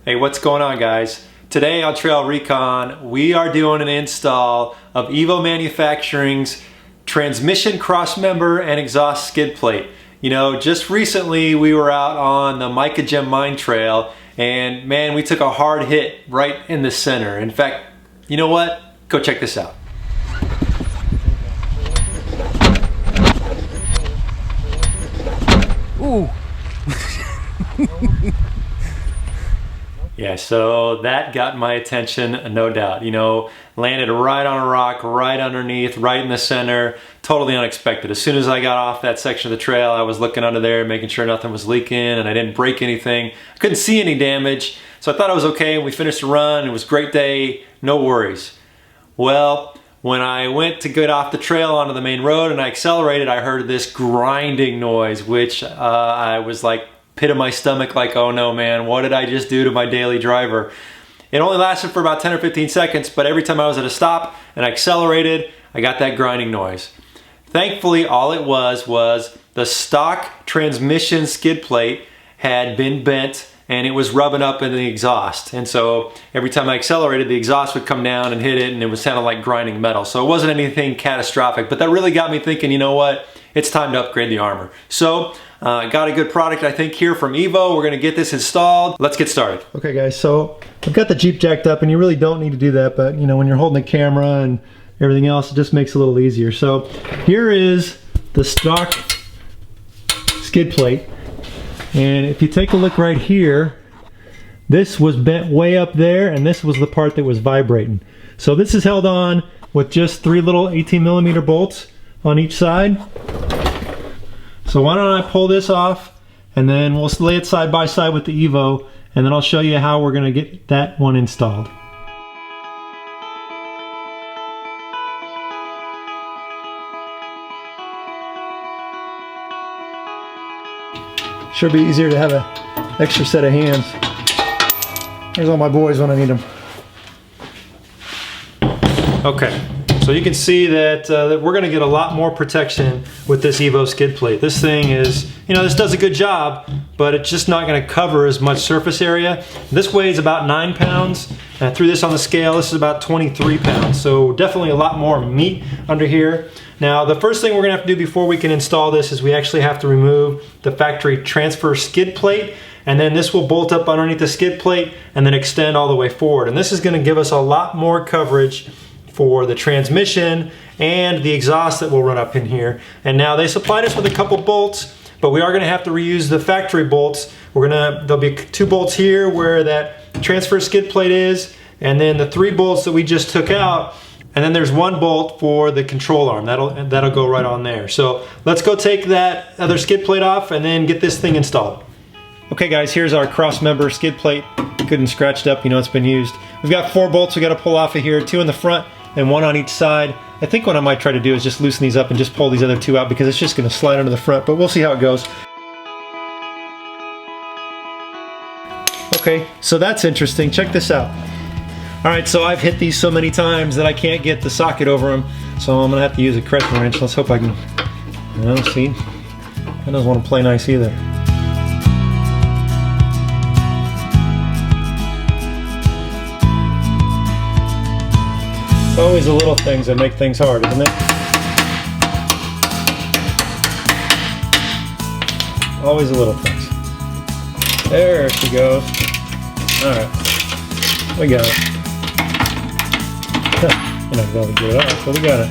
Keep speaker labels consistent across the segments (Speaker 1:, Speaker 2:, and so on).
Speaker 1: Hey, what's going on, guys? Today on TrailRecon, we are doing an install of EVO Manufacturing's transmission crossmember and exhaust skid plate. You know, just recently we were out on the Mica Gem Mine Trail, and man, we took a hard hit right in the center. In fact, you know what? Go check this out. Ooh. Yeah, so that got my attention, no doubt. You know, landed right on a rock, right underneath, right in the center, totally unexpected. As soon as I got off that section of the trail, I was looking under there, making sure nothing was leaking, and I didn't break anything. I couldn't see any damage, so I thought it was okay. We finished the run, it was a great day, no worries. Well, when I went to get off the trail onto the main road and I accelerated, I heard this grinding noise, which I was like, pit of my stomach, like, oh no, man, what did I just do to my daily driver? It only lasted for about 10 or 15 seconds, but every time I was at a stop and I accelerated, I got that grinding noise. Thankfully, all it was the stock transmission skid plate had been bent and it was rubbing up in the exhaust. And so every time I accelerated, the exhaust would come down and hit it, and it was kind of like grinding metal. So it wasn't anything catastrophic, but that really got me thinking, you know what? It's time to upgrade the armor. So got a good product, I think, here from EVO. We're gonna get this installed. Let's get started.
Speaker 2: Okay guys, so I've got the Jeep jacked up, and you really don't need to do that, but you know, when you're holding the camera and everything else, it just makes it a little easier. So here is the stock skid plate. And if you take a look right here, this was bent way up there, and this was the part that was vibrating. So this is held on with just 3 little 18mm bolts on each side. So why don't I pull this off, and then we'll lay it side by side with the EVO, and then I'll show you how we're gonna get that one installed. Sure be easier to have an extra set of hands. Here's all my boys when I need them.
Speaker 1: Okay, so you can see that, that we're gonna get a lot more protection with this EVO skid plate. This thing is, you know, this does a good job, but it's just not gonna cover as much surface area. This weighs about 9 pounds. I threw this on the scale, this is about 23 pounds. So definitely a lot more meat under here. Now, the first thing we're gonna have to do before we can install this is we actually have to remove the factory transfer skid plate, and then this will bolt up underneath the skid plate and then extend all the way forward. And this is gonna give us a lot more coverage for the transmission and the exhaust that will run up in here. And now they supplied us with a couple bolts, but we are gonna have to reuse the factory bolts. There'll be 2 bolts here where that transfer skid plate is, and then the 3 bolts that we just took out, and then there's 1 bolt for the control arm. That'll go right on there. So let's go take that other skid plate off and then get this thing installed. Okay guys, here's our cross member skid plate. Good and scratched up, you know it's been used. We've got 4 bolts we gotta pull off of here, 2 in the front and 1 on each side. I think what I might try to do is just loosen these up and just pull these other 2 out, because it's just gonna slide under the front, but we'll see how it goes. Okay, so that's interesting. Check this out. All right, so I've hit these so many times that I can't get the socket over them, so I'm gonna have to use a crescent wrench. Let's hope I can, see? That doesn't want to play nice either. It's always the little things that make things hard, isn't it? Always the little things. There she goes. All right, we got it. You're not going to get it off, but we got it.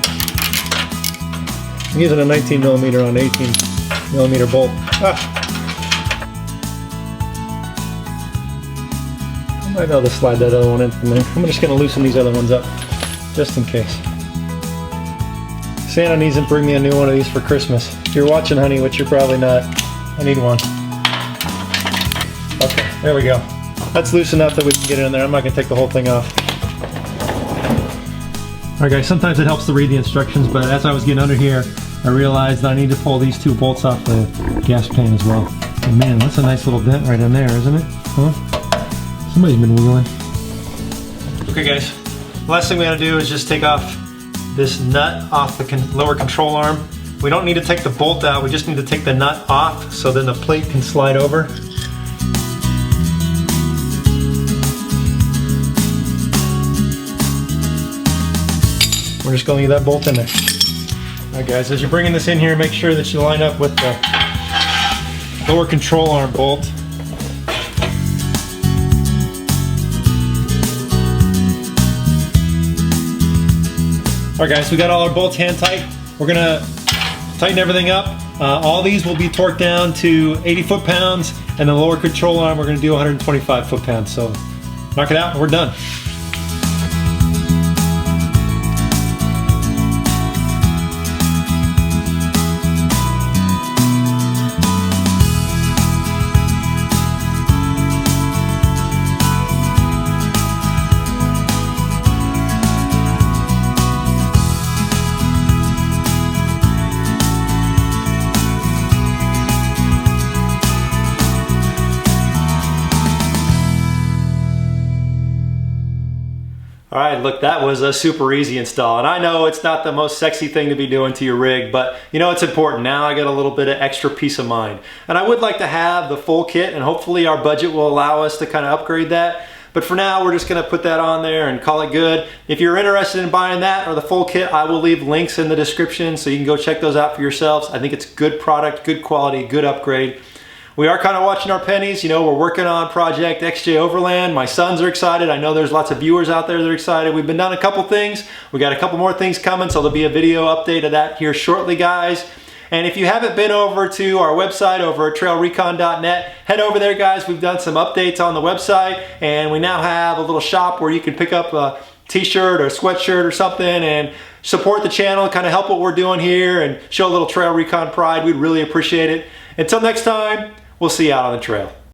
Speaker 1: I'm using a 19mm on 18mm bolt. I might be able to slide that other one in from there. I'm just going to loosen these other ones up, just in case. Santa needs to bring me a new one of these for Christmas. If you're watching, honey, which you're probably not, I need one. Okay, there we go. That's loose enough that we can get it in there. I'm not going to take the whole thing off. Alright guys, sometimes it helps to read the instructions, but as I was getting under here, I realized that I need to pull these 2 bolts off the gas pan as well. And man, that's a nice little dent right in there, isn't it? Huh? Somebody's been wiggling. Okay guys, last thing we gotta do is just take off this nut off the lower control arm. We don't need to take the bolt out, we just need to take the nut off so then the plate can slide over.
Speaker 2: we're just going to leave that bolt in there.
Speaker 1: All right guys, as you're bringing this in here, make sure that you line up with the lower control arm bolt. All right guys, we got all our bolts hand tight. We're gonna tighten everything up. All these will be torqued down to 80 foot-pounds, and the lower control arm we're gonna do 125 foot-pounds. So knock it out and we're done. All right, look, that was a super easy install. And I know it's not the most sexy thing to be doing to your rig, but you know, it's important. Now I got a little bit of extra peace of mind. And I would like to have the full kit, and hopefully our budget will allow us to kind of upgrade that. But for now, we're just gonna put that on there and call it good. If you're interested in buying that or the full kit, I will leave links in the description so you can go check those out for yourselves. I think it's good product, good quality, good upgrade. We are kind of watching our pennies. You know, we're working on Project XJ Overland. My sons are excited. I know there's lots of viewers out there that are excited. We've been done a couple things. We got a couple more things coming, so there'll be a video update of that here shortly, guys. And if you haven't been over to our website over at TrailRecon.net, head over there, guys. We've done some updates on the website, and we now have a little shop where you can pick up a t-shirt or a sweatshirt or something and support the channel, kind of help what we're doing here and show a little Trail Recon pride. We'd really appreciate it. Until next time, we'll see you out on the trail.